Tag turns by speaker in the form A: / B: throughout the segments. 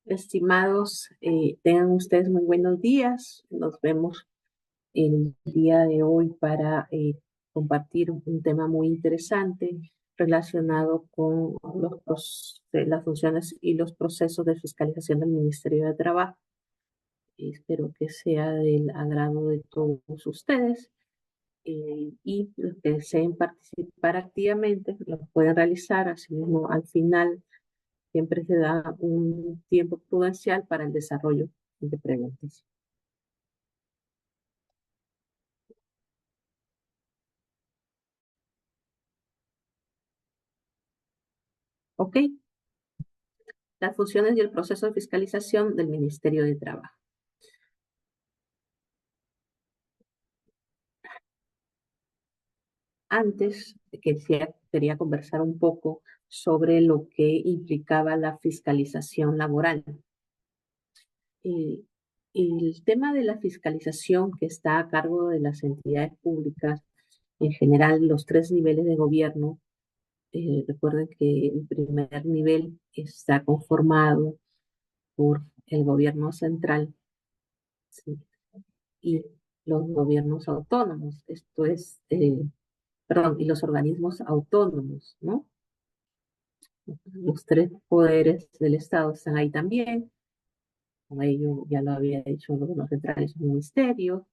A: Estimados, tengan ustedes muy buenos días. Nos vemos el día de hoy para compartir un tema muy interesante relacionado con las funciones y los procesos de fiscalización del Ministerio de Trabajo. Espero que sea del agrado de todos ustedes, y los que deseen participar activamente lo pueden realizar. Asimismo, al final siempre se da un tiempo prudencial para el desarrollo de preguntas. ¿Ok? Las funciones y el proceso de fiscalización del Ministerio de Trabajo. Antes, quería conversar un poco sobre lo que implicaba la fiscalización laboral. Eh, el tema de la fiscalización que está a cargo de las entidades públicas, en general los tres niveles de gobierno. Recuerden que el primer nivel está conformado por el gobierno central, ¿sí? Y los gobiernos autónomos, esto es, perdón, y los organismos autónomos, ¿no? Los tres poderes del Estado están ahí también. Con ello ya lo había dicho el gobierno central, es un ministerio.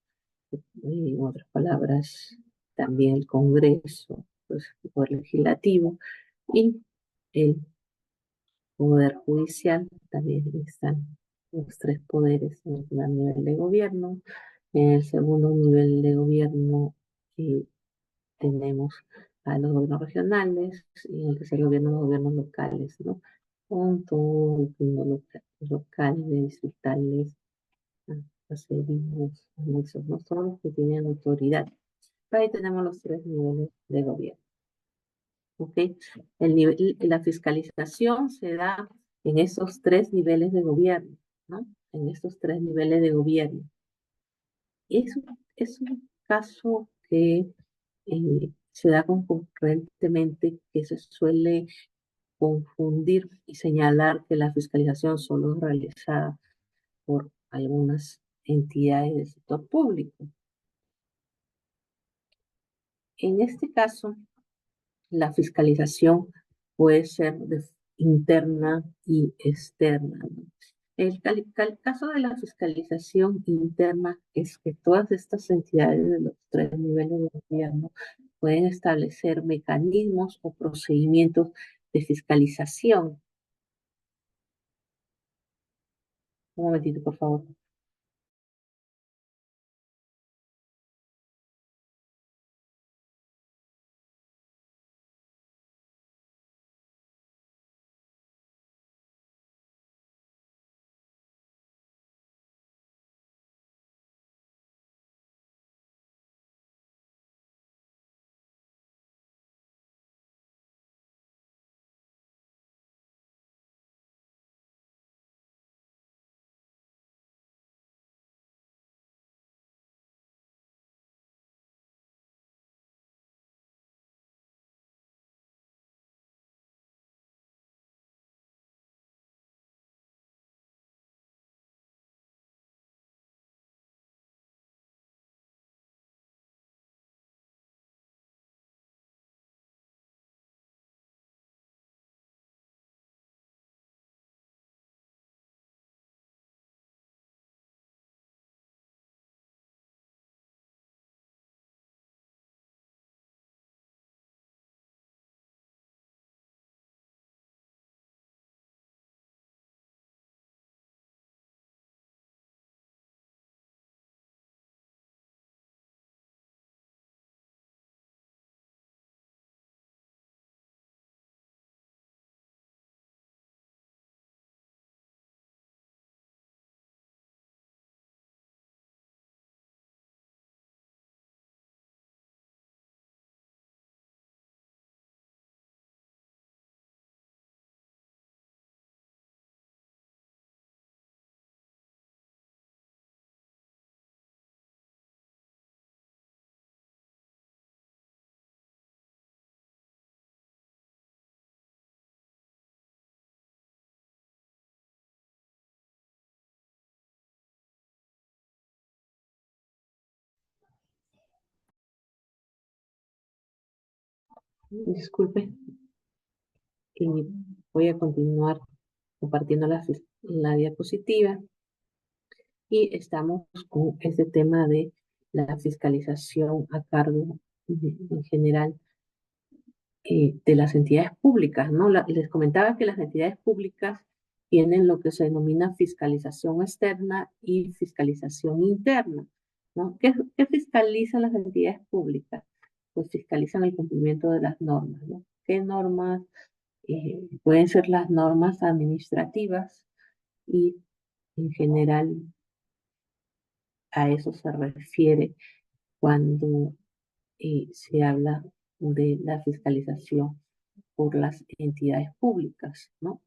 A: En otras palabras, también el Congreso, pues, el Poder Legislativo y el Poder Judicial. También están los tres poderes en el primer nivel de gobierno. En el segundo nivel de gobierno tenemos a los gobiernos regionales, y en el tercer gobierno los gobiernos locales, ¿no? Con todo el gobierno locales, distritales, caseríos, anexos, no son los que tienen autoridad. Ahí tenemos los tres niveles de gobierno. ¿Ok? La fiscalización se da en esos tres niveles de gobierno, ¿no? En estos tres niveles de gobierno. Es un caso que se da concurrentemente, que se suele confundir y señalar que la fiscalización solo es realizada por algunas entidades del sector público. En este caso, la fiscalización puede ser interna y externa, ¿no? El caso de la fiscalización interna es que todas estas entidades de los tres niveles de gobierno pueden establecer mecanismos o procedimientos de fiscalización. Un momentito, por favor. Disculpe, y voy a continuar compartiendo la diapositiva y estamos con este tema de la fiscalización a cargo en general de las entidades públicas, ¿no? Les comentaba que las entidades públicas tienen lo que se denomina fiscalización externa y fiscalización interna, ¿no? ¿Qué fiscalizan las entidades públicas? Pues fiscalizan el cumplimiento de las normas, ¿no? ¿Qué normas? Pueden ser las normas administrativas y en general a eso se refiere cuando se habla de la fiscalización por las entidades públicas, ¿no?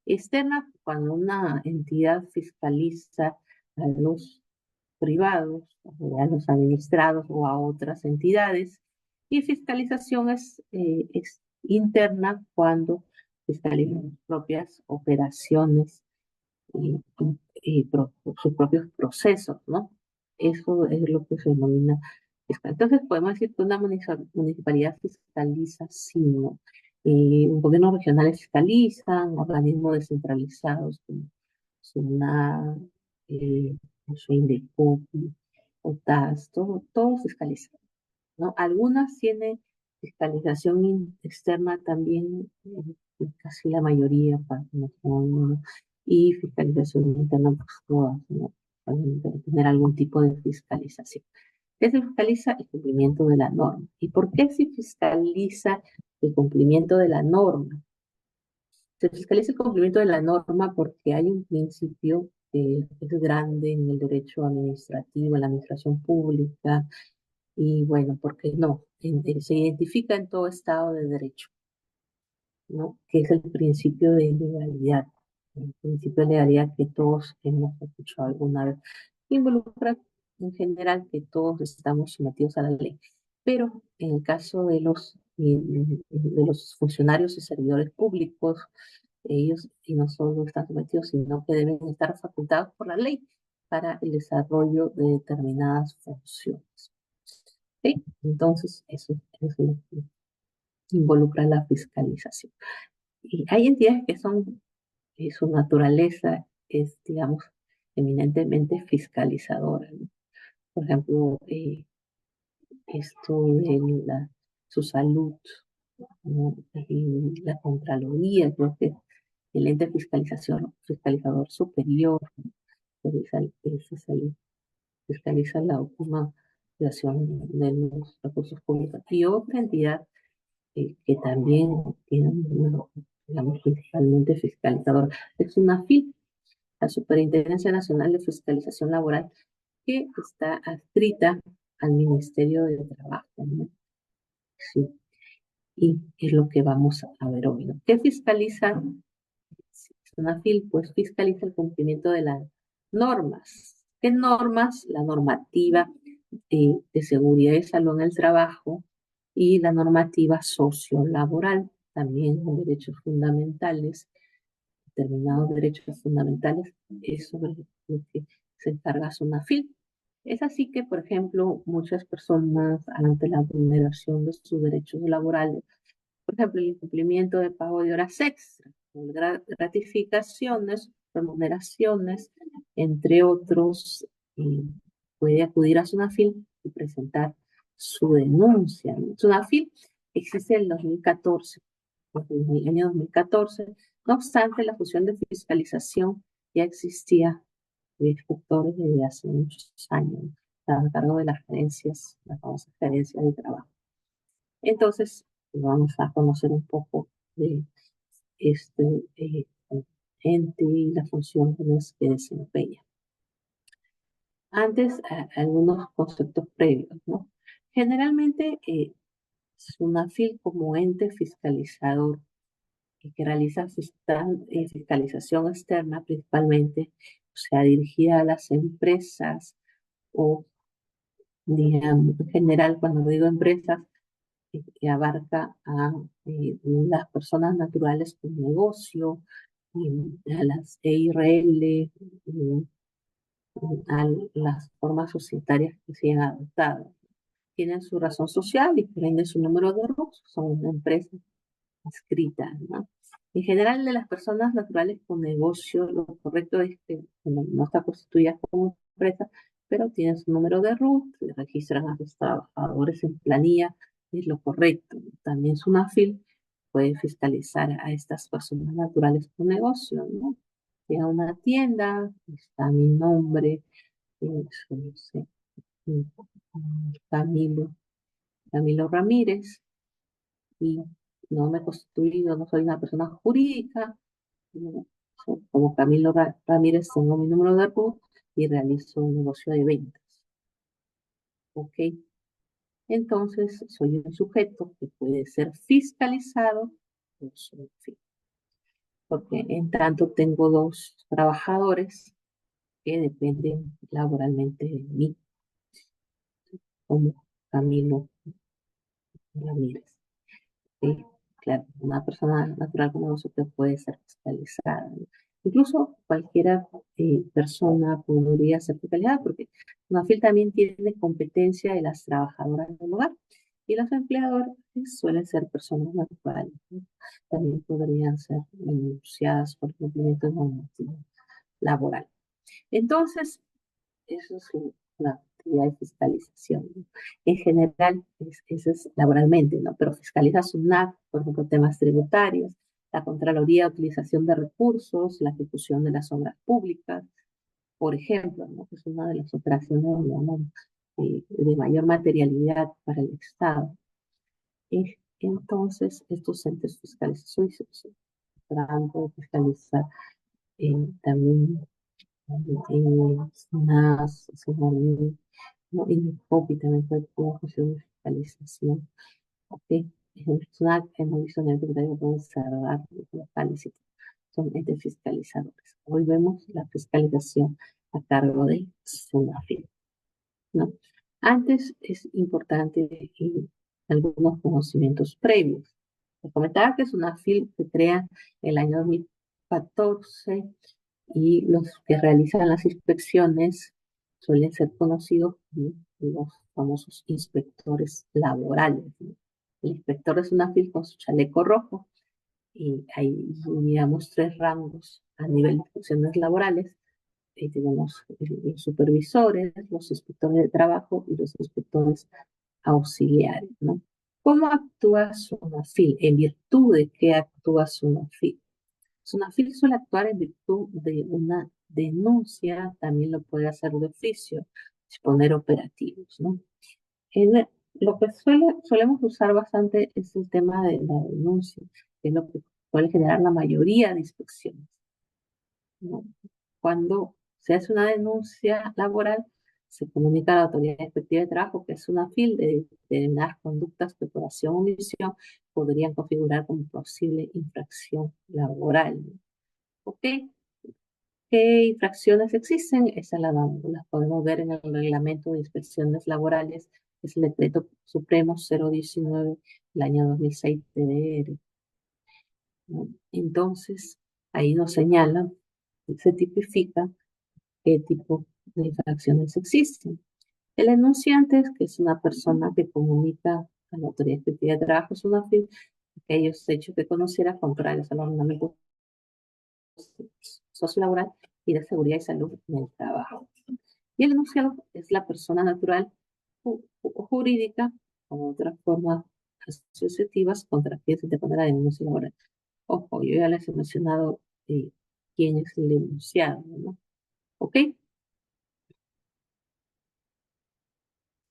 A: Externa, cuando una entidad fiscaliza a los privados, a los administrados o a otras entidades, y fiscalización es interna cuando fiscalizan sus propias operaciones y, sus propios procesos, ¿no? Eso es lo que se denomina fiscal. Entonces, podemos decir que una municipalidad fiscaliza, sí, ¿no? Gobiernos regionales fiscalizan, organismos descentralizados como SUNAT, no sé, INDECOPI, OTAS, todo fiscaliza, ¿no? Algunas tienen fiscalización externa también, casi la mayoría, ¿no? Y fiscalización interna, pues todas, ¿no? Para tener algún tipo de fiscalización. ¿Qué se fiscaliza? El cumplimiento de la norma. ¿Y por qué se fiscaliza el cumplimiento de la norma? Se fiscaliza el cumplimiento de la norma porque hay un principio que es grande en el derecho administrativo, en la administración pública, y bueno, ¿por qué no? Se identifica en todo Estado de Derecho, ¿no? Que es el principio de legalidad. El principio de legalidad que todos hemos escuchado alguna vez. Involucra en general que todos estamos sometidos a la ley. Pero en el caso de los funcionarios y servidores públicos, ellos y no solo están sometidos, sino que deben estar facultados por la ley para el desarrollo de determinadas funciones. ¿Sí? Entonces, eso involucra la fiscalización. Y hay entidades que su naturaleza es, digamos, eminentemente fiscalizadora, ¿no? Por ejemplo, esto de su salud, ¿no? Y la Contraloría, creo que el ente fiscalizador superior, ¿no? Fiscaliza la última utilización de los recursos públicos. Y otra entidad que también tiene digamos, principalmente fiscalizador, es una FIL, la Superintendencia Nacional de Fiscalización Laboral, que está adscrita al Ministerio de Trabajo, ¿no? Sí, y es lo que vamos a ver hoy, ¿no? ¿Qué fiscaliza? Una FIL, pues fiscaliza el cumplimiento de las normas. ¿Qué normas? La normativa de seguridad y salud en el trabajo y la normativa sociolaboral, también los derechos fundamentales, determinados derechos fundamentales, es sobre lo que se encarga SUNAFIL. Es así que, por ejemplo, muchas personas ante la vulneración de sus derechos laborales, por ejemplo, el incumplimiento de pago de horas extras, gratificaciones, remuneraciones, entre otros, y puede acudir a SUNAFIL y presentar su denuncia. SUNAFIL existe en el 2014, desde el año 2014. No obstante, la función de fiscalización ya existía de inspectores desde hace muchos años, a cargo de las gerencias, las famosas gerencias de trabajo. Entonces, vamos a conocer un poco de este ente y las funciones que desempeña. Antes, algunos conceptos previos, ¿no? Generalmente, SUNAFIL como ente fiscalizador que realiza fiscalización externa principalmente, o sea, dirigida a las empresas o, digamos, en general, cuando digo empresas, que abarca a las personas naturales con negocio, a las EIRL, a las formas societarias que se han adoptado. tienen su razón social y tienen su número de RUC, son una empresa escrita, ¿no? En general, de las personas naturales con negocio, lo correcto es que no está constituida como empresa, pero tienen su número de RUT, se registran a los trabajadores en planilla, es lo correcto. También SUNAFIL puede fiscalizar a estas personas naturales con negocio, ¿no? Llega a una tienda, está mi nombre, no sé, Camilo, Camilo Ramírez, y no me he constituido, no soy una persona jurídica, no, como Camilo Ramírez tengo mi número de RUT y realizo un negocio de ventas, ¿ok? Entonces soy un sujeto que puede ser fiscalizado por su fin, porque en tanto tengo dos trabajadores que dependen laboralmente de mí, como Camilo Ramírez. ¿Sí? Claro, una persona natural como nosotros puede ser fiscalizada, ¿no? Incluso cualquier persona podría ser fiscalizada porque UNAFIL también tiene competencia de las trabajadoras del hogar y los empleadores suelen ser personas naturales, ¿no? También podrían ser denunciadas por cumplimiento de normativa laboral. Entonces, eso es una actividad de fiscalización, ¿no? En general, eso es laboralmente, ¿no? Pero fiscaliza SUNAT, por ejemplo, temas tributarios, la Contraloría, utilización de recursos, la ejecución de las obras públicas, por ejemplo, ¿no? Que es una de las operaciones, digamos, de mayor materialidad para el Estado. Entonces, estos entes fiscales, soy tratando de fiscalizar también SUNAS, SUNAMIN, ¿no? Y mi copy también fue una función de fiscalización. Ok, es una hemos visto en el tributario pueden cerrar los locales y son entes fiscalizadores. Hoy vemos la fiscalización a cargo de SUNAFIL, ¿no? Antes es importante algunos conocimientos previos. Les comentaba que SUNAFIL se crea en el año 2014 y los que realizan las inspecciones suelen ser conocidos como los famosos inspectores laborales, ¿no? El inspector es una fil con su chaleco rojo y hay, digamos, tres rangos a nivel de inspecciones laborales. Tenemos los supervisores, los inspectores de trabajo y los inspectores auxiliares, ¿no? ¿Cómo actúa SUNAFIL? ¿En virtud de qué actúa SUNAFIL? SUNAFIL suele actuar en virtud de una denuncia, también lo puede hacer de oficio, disponer operativos, ¿no? Lo que solemos usar bastante es el tema de la denuncia, que es lo que suele generar la mayoría de inspecciones, ¿no? Cuando se hace una denuncia laboral, se comunica a la autoridad inspectiva de trabajo, que es SUNAFIL, de determinadas conductas que por acción o omisión podrían configurar como posible infracción laboral, ¿no? ¿Ok? ¿Qué infracciones existen? Esa las podemos ver en el Reglamento de Inspecciones Laborales, que es el Decreto Supremo 019 del año 2006 TDR, ¿no? Entonces, ahí nos señala, se tipifica qué tipo de infracciones existen. El enunciante, que es una persona que comunica a la autoridad inspectiva de trabajo, es una FIL, aquellos hechos que conociera contrarios al ordenamiento sociolaboral y de seguridad y salud en el trabajo. Y el enunciado es la persona natural o jurídica o otras formas asociativas contra quien se interpone la denuncia laboral. Ojo, yo ya les he mencionado quién es el enunciado, ¿no? ¿Ok?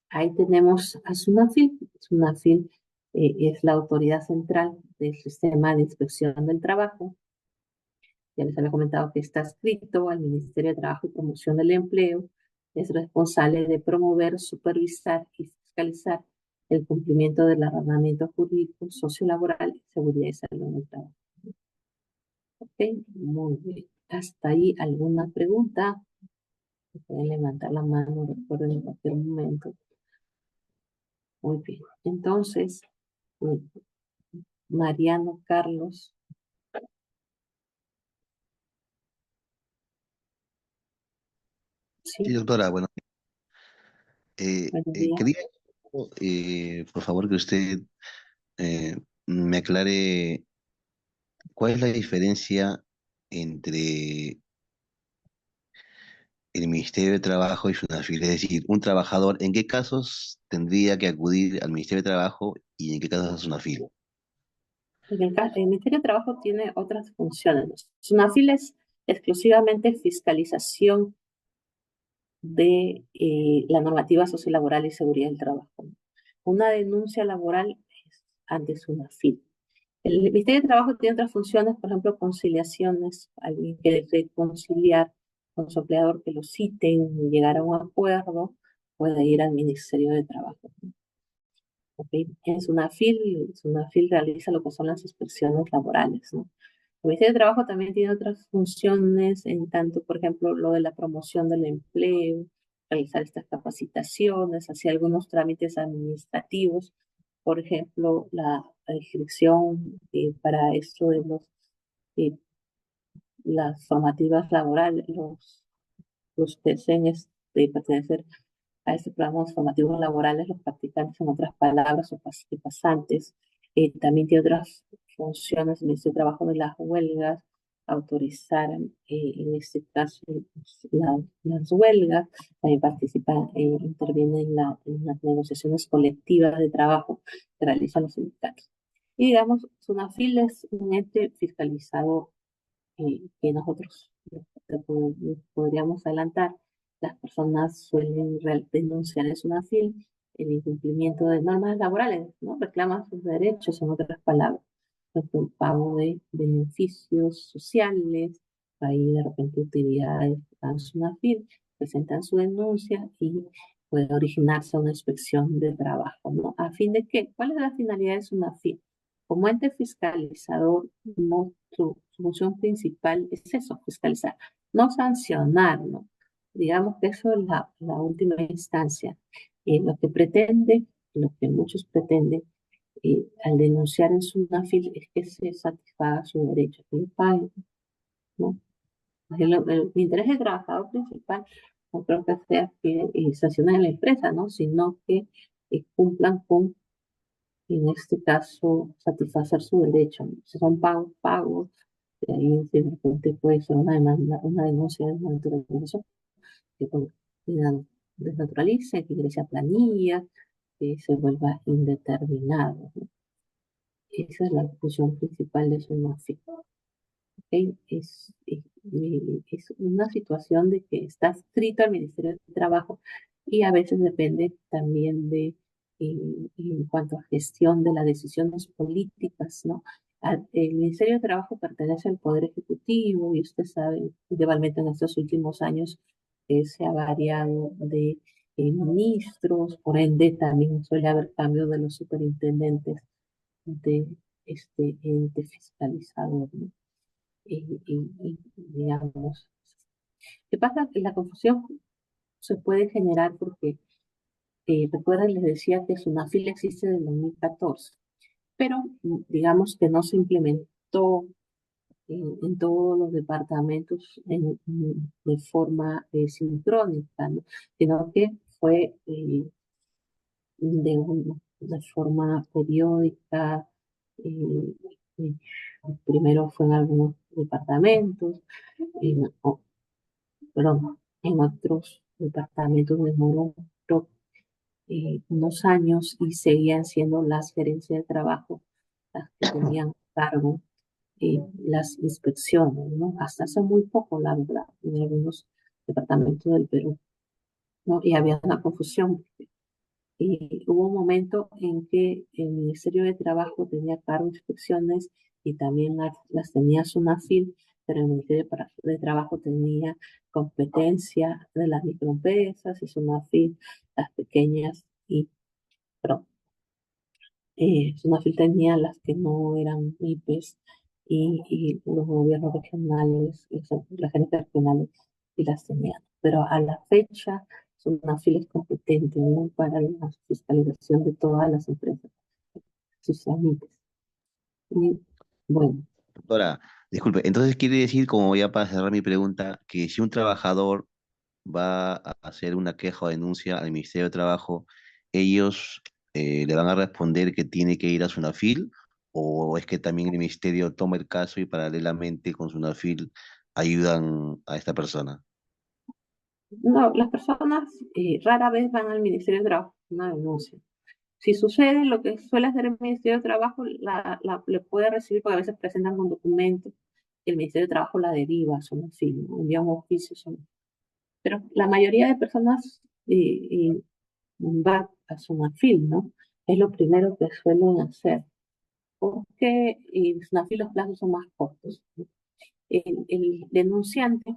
A: Ahí tenemos a SUNAFIL. SUNAFIL es la autoridad central del sistema de inspección del trabajo. Ya les había comentado que está adscrito al Ministerio de Trabajo y Promoción del Empleo. Es responsable de promover, supervisar y fiscalizar el cumplimiento del ordenamiento jurídico, sociolaboral y seguridad y salud en el trabajo. Ok, muy bien. Hasta ahí alguna pregunta. Pueden levantar la mano, recuerden en cualquier momento. Muy bien. Entonces, eh, Mariano Carlos,
B: Sí,
A: sí,
B: doctora, bueno,
A: buenos días.
B: quería por favor, que usted me aclare cuál es la diferencia entre el Ministerio de Trabajo y SUNAFIL. Es decir, un trabajador, ¿en qué casos tendría que acudir al Ministerio de Trabajo y en qué casos a SUNAFIL?
A: El Ministerio de Trabajo tiene otras funciones. SUNAFIL es exclusivamente fiscalización de la normativa sociolaboral y seguridad del trabajo. Una denuncia laboral es ante SUNAFIL. El Ministerio de Trabajo tiene otras funciones, por ejemplo, conciliaciones, alguien que desee conciliar con su empleador que lo citen, llegar a un acuerdo, puede ir al Ministerio de Trabajo. ¿Ok? En SUNAFIL realiza lo que son las inspecciones laborales, ¿no? El Ministerio de Trabajo también tiene otras funciones, en tanto, por ejemplo, lo de la promoción del empleo, realizar estas capacitaciones, hacer algunos trámites administrativos, por ejemplo, la inscripción para esto de eh, las formativas laborales, los que deseen pertenecer a estos programas formativos laborales, los practicantes, en otras palabras, o pasantes. También tiene otras funciones, el Ministerio de Trabajo de las huelgas, autorizar en este caso pues, las huelgas, también participa, interviene en las negociaciones colectivas de trabajo que realizan los sindicatos. Y digamos, SUNAFIL es un ente fiscalizador que nosotros podríamos adelantar. Las personas suelen denunciar en SUNAFIL el incumplimiento de normas laborales, ¿no? Reclaman sus derechos, en otras palabras, el pago de beneficios sociales, ahí de repente utilidades a SUNAFIL, presentan su denuncia y puede originarse una inspección de trabajo, ¿no? ¿A fin de qué? ¿Cuál es la finalidad de SUNAFIL? Como ente fiscalizador, no, su función principal es eso, fiscalizar, no sancionar, ¿no? Digamos que eso es la última instancia. Lo que pretende, lo que muchos pretenden al denunciar en su NAFIL es que se satisfaga su derecho, que le paguen, ¿no? El interés del trabajador principal no creo que sea que sancionen a la empresa, ¿no? Sino que cumplan con en este caso, satisfacer su derecho, ¿no? Si son pagos, pagos, de ahí de repente puede ser una demanda, una denuncia de desnaturalización, que pues, desnaturalice, que ingrese a planilla, que se vuelva indeterminado, ¿no? Esa es la función principal de su mafia. ¿Ok? Es una situación de que está adscrito al Ministerio de Trabajo y a veces depende también en cuanto a gestión de las decisiones políticas, ¿no? El Ministerio de Trabajo pertenece al Poder Ejecutivo y usted sabe, igualmente en estos últimos años se ha variado de ministros, por ende también suele haber cambio de los superintendentes de este ente fiscalizador, ¿no? Digamos, ¿qué pasa? Que la confusión se puede generar porque, recuerden, les decía que SUNAFIL existe desde 2014, pero digamos que no se implementó en todos los departamentos de forma sincrónica, ¿no? Sino que fue de forma periódica. eh, eh, Primero fue en algunos departamentos, en, perdón, en otros departamentos demoró unos años y seguían siendo las gerencias de trabajo las que tenían a cargo las inspecciones, ¿no? Hasta hace muy poco, la verdad, en algunos departamentos del Perú, ¿no? Y había una confusión. Y hubo un momento en que el Ministerio de Trabajo tenía a cargo inspecciones y también las tenía SUNAFIL, pero el Ministerio de Trabajo tenía competencia de las microempresas y SUNAFIL las pequeñas y perdón, SUNAFIL tenía las que no eran MIPES y los gobiernos regionales, las gerencias regionales y las tenían. Pero a la fecha, SUNAFIL es competente, ¿no? Para la fiscalización de todas las empresas, sus MIPES. Y bueno,
B: Doctora, disculpe, entonces quiere decir, como ya para cerrar mi pregunta, que si un trabajador va a hacer una queja o denuncia al Ministerio de Trabajo, ellos le van a responder que tiene que ir a Sunafil, o es que también el ministerio toma el caso y paralelamente con Sunafil ayudan a esta persona.
A: No, las personas rara vez van al Ministerio de Trabajo con una denuncia. Si sucede lo que suele hacer el Ministerio de Trabajo, le puede recibir porque a veces presentan un documento y el Ministerio de Trabajo la deriva a Sonafil, ¿no? Envía un oficio. Pero la mayoría de personas va a Sonafil, ¿no? Es lo primero que suelen hacer, porque en Sonafil los plazos son más cortos, ¿no? El denunciante,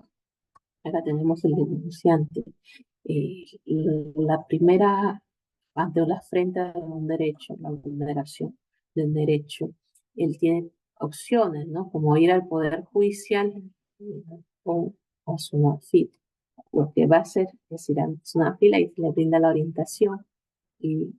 A: acá tenemos el denunciante, la primera ante la frente de un derecho, la vulneración del derecho, él tiene opciones, ¿no? Como ir al Poder Judicial o a Sunafil. Lo que va a hacer es ir a Sunafil y se le brinda la orientación y,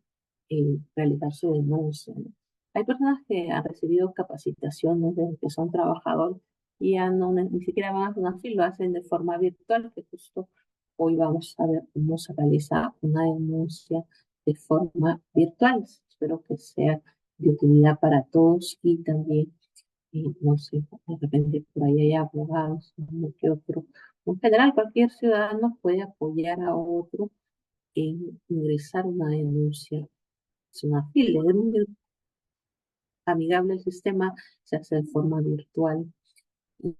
A: y realizar su denuncia, ¿no? Hay personas que han recibido capacitaciones desde que son trabajadores y ya no, ni siquiera van a Sunafil, lo hacen de forma virtual, que justo hoy vamos a ver cómo se realiza una denuncia de forma virtual. Espero que sea de utilidad para todos y también, no sé, de repente por ahí hay abogados, no que otro. En general, cualquier ciudadano puede apoyar a otro en ingresar una denuncia. Es una fila, es muy amigable el sistema, se hace de forma virtual y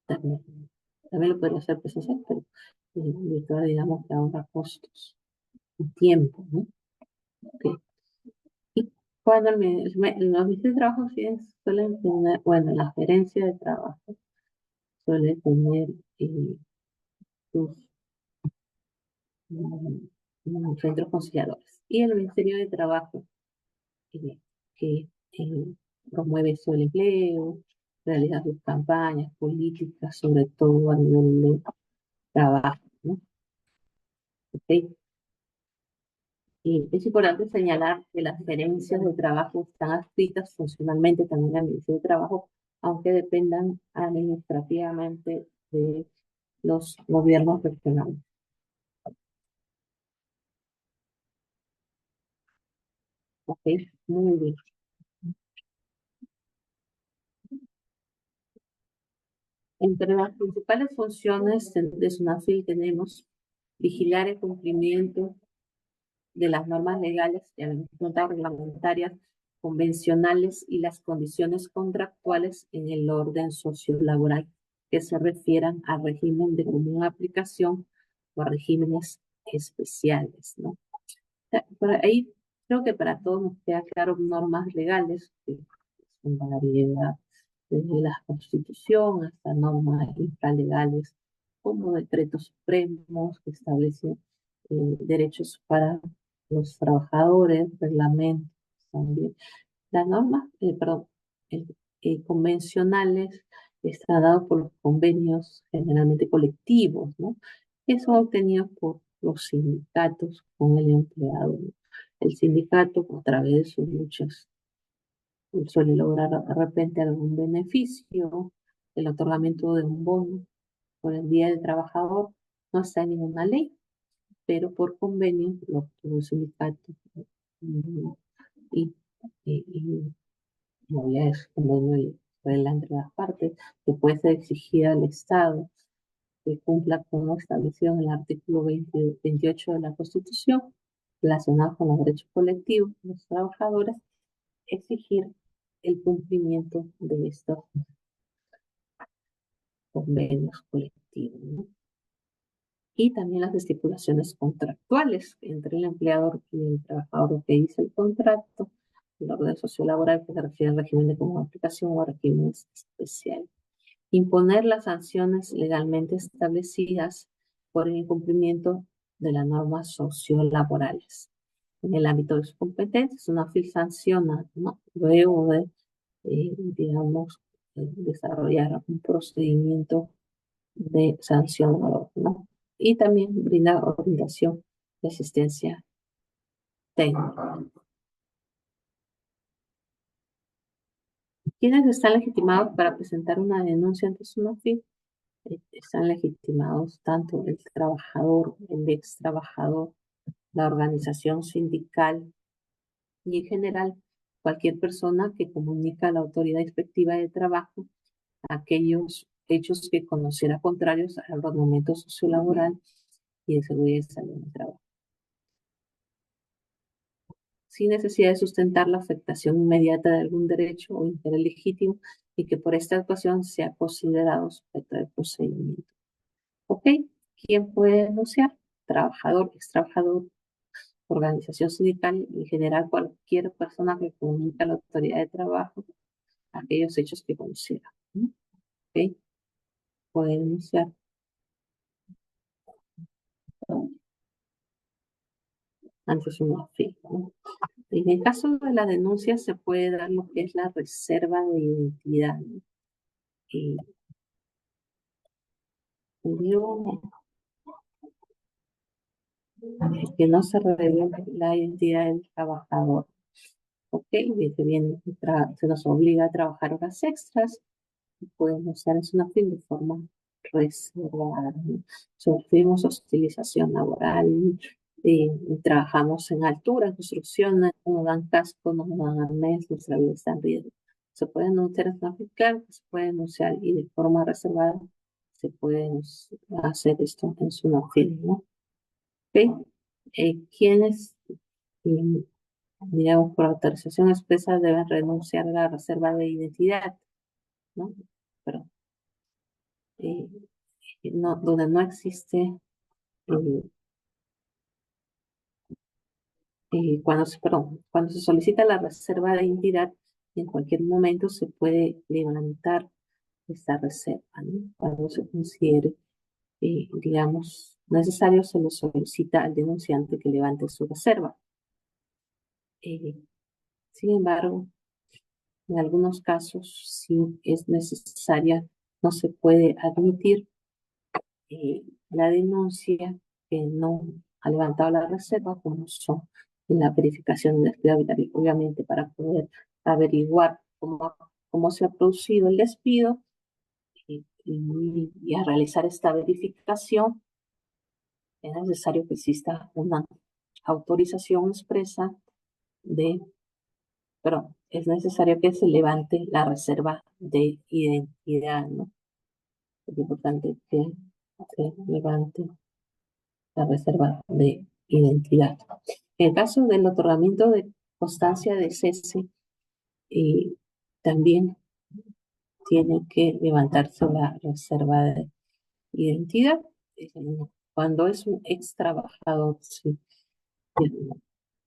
A: también, también lo podría hacer presencial, pero virtual digamos que ahorra costos y tiempo, ¿no? Ok. Y cuando los ministerios de trabajo sí suelen tener, bueno, la gerencia de trabajo suele tener sus centros conciliadores. Y el Ministerio de Trabajo, que promueve eso el empleo, realiza sus campañas políticas, sobre todo a nivel de trabajo, ¿no? ¿Ok? Y es importante señalar que las gerencias de trabajo están adscritas funcionalmente también al Ministerio de Trabajo, aunque dependan administrativamente de los gobiernos regionales. ¿Ok? Muy bien. Entre las principales funciones de SUNAFIL tenemos vigilar el cumplimiento de las normas legales y normas reglamentarias, convencionales y las condiciones contractuales en el orden sociolaboral que se refieran al régimen de común aplicación o a regímenes especiales, ¿no? Por ahí creo que para todos nos queda claro normas legales, que son variedad, desde la Constitución hasta normas infralegales, como decretos supremos que establecen derechos para los trabajadores, reglamentos también. Las normas, perdón, eh, convencionales están dados por los convenios generalmente colectivos, ¿no? Que son obtenidos por los sindicatos con el empleado, ¿no? El sindicato, a través de sus luchas, suele lograr de repente algún beneficio, el otorgamiento de un bono por el Día del Trabajador. No está en ninguna ley, pero por convenio lo obtuvo el sindicato. mm, Y, y no había ese convenio y regla entre las partes, que puede ser exigida al Estado que cumpla con lo establecido en el artículo 28 de la Constitución, relacionado con los derechos colectivos de los trabajadores, exigir el cumplimiento de estos convenios colectivos, ¿no? Y también las estipulaciones contractuales entre el empleador y el trabajador que dice el contrato, el orden sociolaboral que se refiere al régimen de común aplicación o a regímenes especiales. Imponer las sanciones legalmente establecidas por el incumplimiento de las normas sociolaborales. En el ámbito de sus competencias, una FIL sanciona, ¿no? Luego de, digamos, desarrollar un procedimiento de sanción, ¿no? Y también brinda orientación de asistencia técnica. ¿Quiénes están legitimados para presentar una denuncia ante SUNAFIL? están legitimados tanto el trabajador, el ex trabajador, la organización sindical y en general cualquier persona que comunica a la autoridad inspectiva de trabajo aquellos hechos que conociera contrarios al ordenamiento sociolaboral y de seguridad y salud en el trabajo, sin necesidad de sustentar la afectación inmediata de algún derecho o interés legítimo y que por esta actuación sea considerado sujeto de procedimiento. ¿Ok? ¿Quién puede denunciar? Trabajador, ex trabajador, organización sindical y en general cualquier persona que comunica a la autoridad de trabajo aquellos hechos que considera. ¿Ok? Puede denunciar ante su fin, ¿no? En el caso de la denuncia se puede dar lo que es la reserva de identidad, ¿no? Y digo que no se revele la identidad del trabajador. ¿Ok? Dice bien, se nos obliga a trabajar horas extras y podemos usar en una fin de forma reservada, ¿no? Sufrimos hostilización laboral, trabajamos en altura, en construcción, no nos dan casco, no nos dan arnés, nuestra vida está en riesgo. Se puede denunciar en zona fiscal, se puede denunciar y de forma reservada se puede hacer esto en su fin, ¿no? ¿Ok? ¿Quiénes, eh, digamos, por autorización expresa deben renunciar a la reserva de identidad, ¿no? Pero eh, no, donde no existe, eh, cuando se solicita la reserva de identidad, en cualquier momento se puede levantar esta reserva, ¿no? Cuando se considere, digamos, necesario, se le solicita al denunciante que levante su reserva. Eh, Sin embargo, en algunos casos, si es necesaria, no se puede admitir la denuncia que no ha levantado la reserva, como son en la verificación de despido arbitrario, obviamente para poder averiguar cómo se ha producido el despido y a realizar esta verificación es necesario que exista una autorización expresa de, pero es necesario que se levante la reserva de identidad, ¿no? Es importante que se levante la reserva de identidad. En el caso del otorgamiento de constancia de cese, eh, también tiene que levantarse la reserva de identidad. Eh, Cuando es un ex trabajador, sí,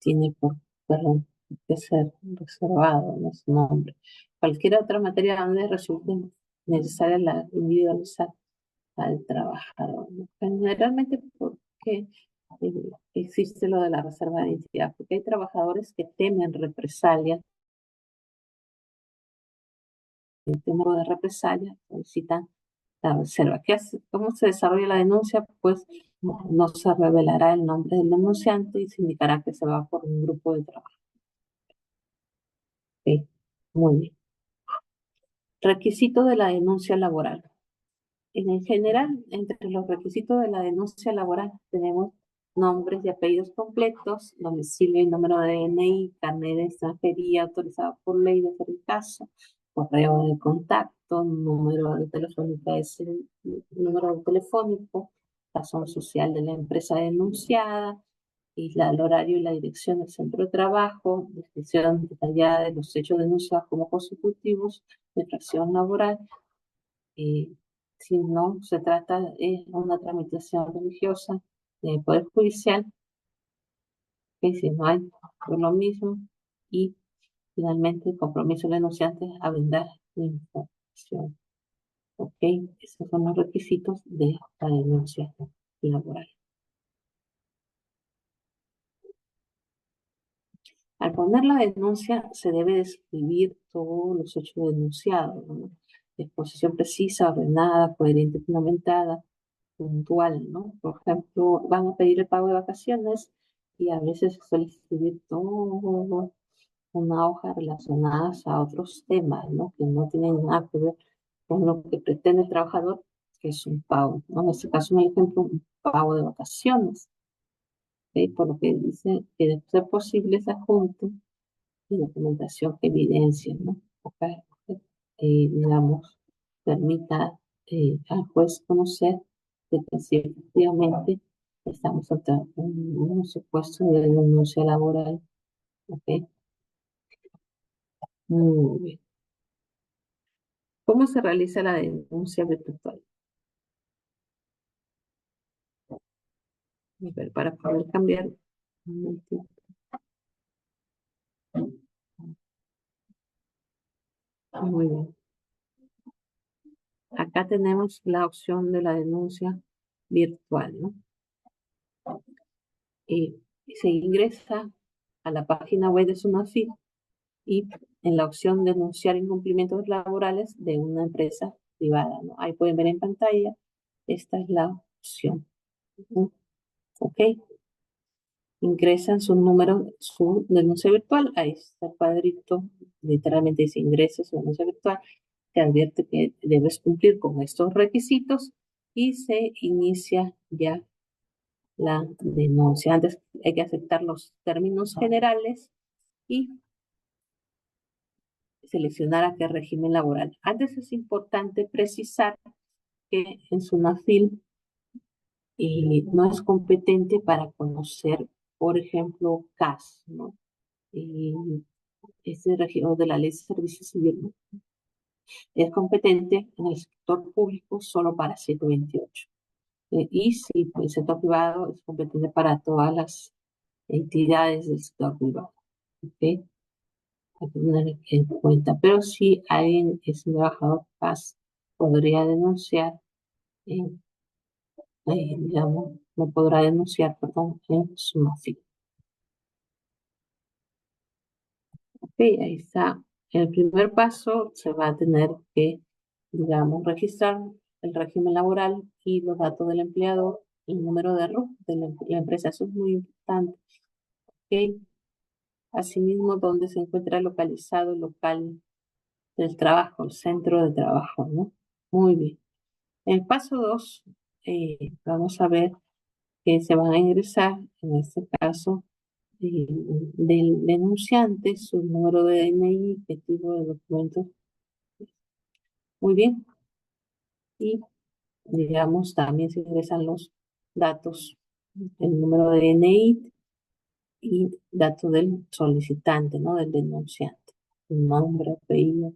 A: tiene perdón, que ser reservado, no su nombre. Cualquier otra materia donde resulte necesaria la individualizar al trabajador, ¿no? Generalmente porque existe lo de la reserva de identidad, porque hay trabajadores que temen represalias, el temor de represalias, solicitan la reserva. ¿Cómo se desarrolla la denuncia? Pues no se revelará el nombre del denunciante y se indicará que se va por un grupo de trabajo. Ok, muy bien. Requisito de la denuncia laboral. En el general, entre los requisitos de la denuncia laboral tenemos nombres y apellidos completos, domicilio y número de DNI, carnet de extranjería autorizado por ley de ser el caso, correo de contacto, número de telefónica es el número telefónico, razón social de la empresa denunciada, el horario y la dirección del centro de trabajo, descripción detallada de los hechos denunciados como consecutivos de infracción laboral, eh, si no se trata de una tramitación religiosa del Poder Judicial, que si no hay, por lo mismo, y finalmente el compromiso del denunciante a brindar información. ¿Ok? Esos son los requisitos de la denuncia laboral. Al poner la denuncia se debe describir todos los hechos denunciados, ¿no? Exposición precisa, ordenada, coherente, fundamentada, puntual, ¿no? Por ejemplo, van a pedir el pago de vacaciones y a veces se suele escribir todo una hoja relacionada a otros temas, ¿no? Que no tienen nada que ver con lo que pretende el trabajador, que es un pago, ¿no? En este caso, en el ejemplo, un pago de vacaciones. ¿Ok? Por lo que dice que de ser posible se adjunte y documentación que evidencia, ¿no? Ok, digamos, permita al juez conocer de que sí, efectivamente estamos ante un supuesto de denuncia laboral. Ok, muy bien. ¿Cómo se realiza la denuncia virtual? A ver, para poder cambiar. Un momentito. Muy bien. Acá tenemos la opción de la denuncia virtual, ¿no? Y se ingresa a la página web de SUNAFIL y en la opción denunciar incumplimientos laborales de una empresa privada, ¿no? Ahí pueden ver en pantalla, esta es la opción. ¿Ok? Ingresan su número, su denuncia virtual, ahí está el cuadrito, literalmente dice ingresa su denuncia virtual, te advierte que debes cumplir con estos requisitos y se inicia ya la denuncia. Antes hay que aceptar los términos generales y seleccionar a qué régimen laboral. Antes es importante precisar que en SUNAFIL no es competente para conocer, por ejemplo, CAS, ¿no? Y ese regidor de la Ley de Servicio Civil, ¿no? Es competente en el sector público solo para 128. Y si el sector privado es competente para todas las entidades del sector privado. ¿Ok? Hay que tener en cuenta. Pero si alguien es un trabajador CAS, podría denunciar en digamos, no podrá denunciar, perdón, en SUNAFIL. Ok, ahí está. El primer paso se va a tener que, digamos, registrar el régimen laboral y los datos del empleador, el número de RUT de la empresa. Eso es muy importante. Ok, asimismo, donde se encuentra localizado el local del trabajo, el centro de trabajo, ¿no? Muy bien. En el paso 2, vamos a ver que se van a ingresar, en este caso, eh, del denunciante, su número de DNI, qué tipo de documentos. Muy bien. Y, digamos, también se ingresan los datos, el número de DNI y datos del solicitante, ¿no? Del denunciante. Nombre, apellido.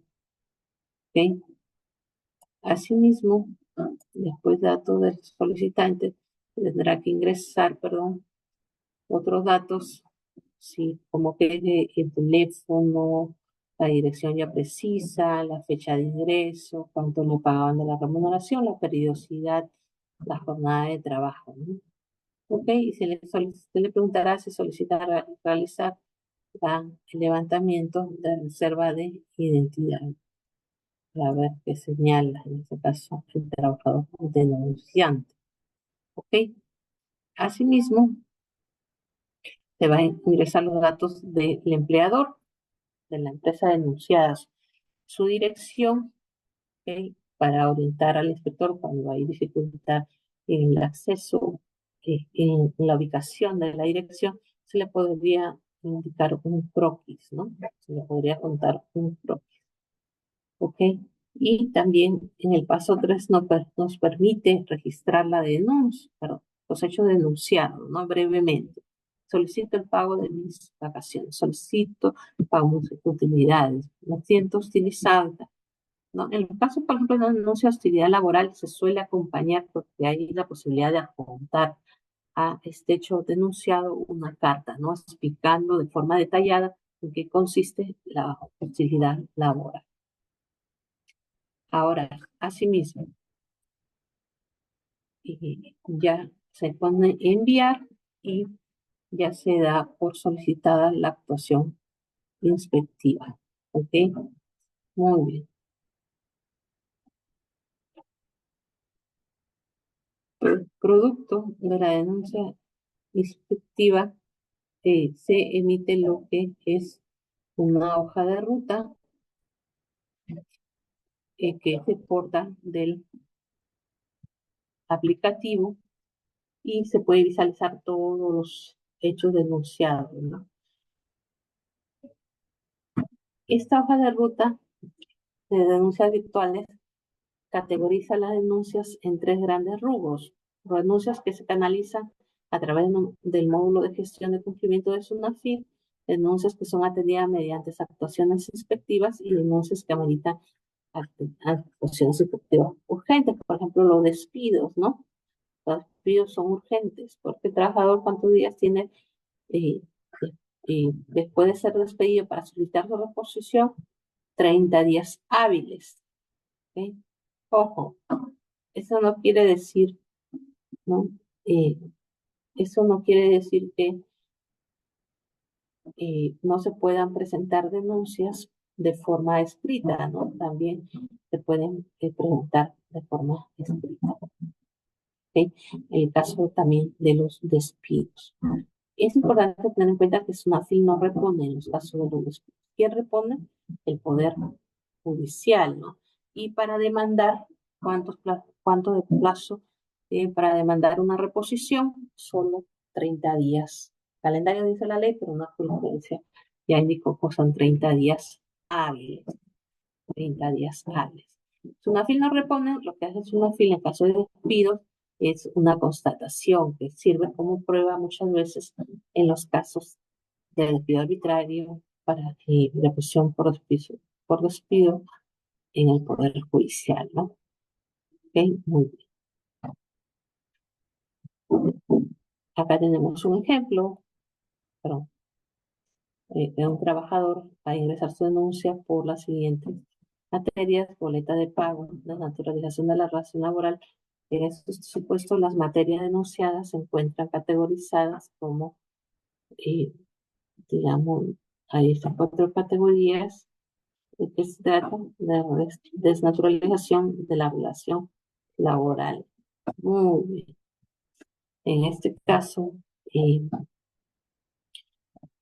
A: ¿Ok? Asimismo, después datos del solicitante, tendrá que ingresar, perdón, otros datos, sí, como que el teléfono, la dirección ya precisa, la fecha de ingreso, cuánto le pagaban de la remuneración, la periodicidad, la jornada de trabajo, ¿no? Ok, y se le preguntará si solicita realizar el levantamiento de reserva de identidad, para ver qué señala, en este caso, el trabajador denunciante. Ok, asimismo, se va a ingresar los datos del empleador de la empresa denunciada, su dirección, ¿ok? Para orientar al inspector cuando hay dificultad en el acceso, en la ubicación de la dirección, se le podría indicar un croquis, ¿no? Se le podría contar un croquis, ¿ok? Y también en el paso 3 nos permite registrar la denuncia, perdón, los hechos denunciados, ¿no? Brevemente. Solicito el pago de mis vacaciones, solicito el pago de mis utilidades, me siento utilizada, ¿no? En el caso, por ejemplo, de una denuncia de hostilidad laboral, se suele acompañar porque hay la posibilidad de adjuntar a este hecho denunciado una carta, ¿no? Explicando de forma detallada en qué consiste la hostilidad laboral. Ahora, asimismo, ya se pone enviar y ya se da por solicitada la actuación inspectiva. ¿Ok? Muy bien. El producto de la denuncia inspectiva se emite lo que es una hoja de ruta que se exporta del aplicativo y se puede visualizar todos los hechos denunciados, ¿no? Esta hoja de ruta de denuncias virtuales categoriza las denuncias en tres grandes rubros. Denuncias que se canalizan a través del módulo de gestión de cumplimiento de SUNAFIL, denuncias que son atendidas mediante actuaciones inspectivas y denuncias que ameritan actuaciones inspectivas urgentes. Por ejemplo, los despidos, ¿no? Los despidos son urgentes porque el trabajador cuántos días tiene eh, después de ser despedido para solicitar su reposición, 30 días hábiles. ¿Okay? Ojo, eso no quiere decir, ¿no? Eh, eso no quiere decir que no se puedan presentar denuncias de forma escrita, ¿no? También se pueden presentar de forma escrita. ¿Okay? El caso también de los despidos. Es importante tener en cuenta que SUNAFIL no repone en los casos de los despidos. ¿Quién repone? El Poder Judicial, ¿no? Y para demandar, ¿cuánto de plazo para demandar una reposición? Solo 30 días. Calendario dice la ley, pero una jurisprudencia ya indicó que son 30 días hábiles. 30 días hábiles. SUNAFIL no repone, lo que hace SUNAFIL en caso de despidos es una constatación que sirve como prueba muchas veces en los casos de despido arbitrario para reposición por despido en el Poder Judicial, ¿no? Okay, muy bien. Acá tenemos un ejemplo, perdón, de un trabajador va a ingresar su denuncia por las siguientes materias: boleta de pago, la naturalización de la relación laboral. En este supuesto, las materias denunciadas se encuentran categorizadas como, digamos, hay estas cuatro categorías de que se trata de desnaturalización de la relación laboral. Muy bien. En este caso, eh,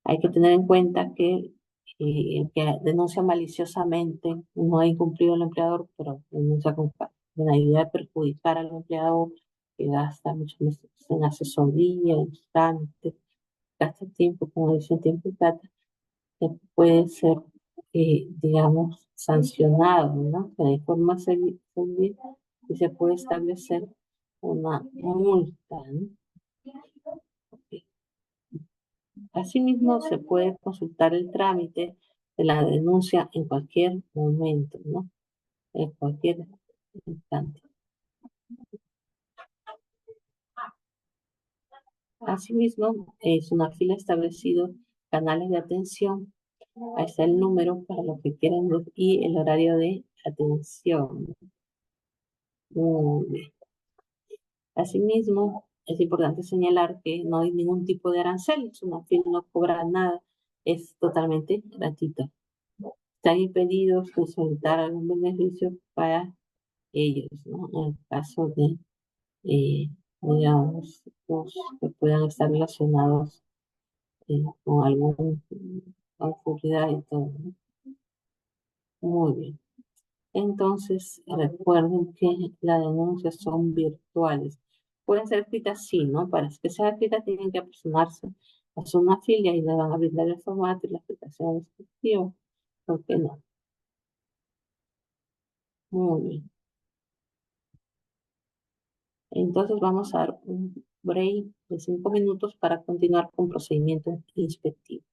A: hay que tener en cuenta que el que denuncia maliciosamente no ha incumplido al empleador, pero denuncia con la idea de perjudicar al empleador, que gasta muchos meses en asesoría, en trámites, gasta tiempo, como dicen, tiempo y plata, que puede ser, digamos, sancionado, ¿no? Que de forma civil y se puede establecer una multa, ¿no? Asimismo, se puede consultar el trámite de la denuncia en cualquier momento, ¿no? En cualquier instante. Asimismo, SUNAFIL ha establecido canales de atención. Ahí está el número para los que quieran ver y el horario de atención. Muy bien. Asimismo, es importante señalar que no hay ningún tipo de arancel. SUNAFIL no cobra nada, es totalmente gratuito. Están impedidos de solicitar algún beneficio para ellos, ¿no? En el caso de, digamos, los que puedan estar relacionados con alguna autoridad y todo, ¿no? Muy bien. Entonces, recuerden que las denuncias son virtuales. Pueden ser escritas, sí, ¿no? Para que sean escritas tienen que aproximarse a su filia y le van a brindar el formato y la explicación respectiva. ¿Por qué no? Muy bien. Entonces vamos a dar un break de 5 minutos para continuar con procedimiento inspectivo.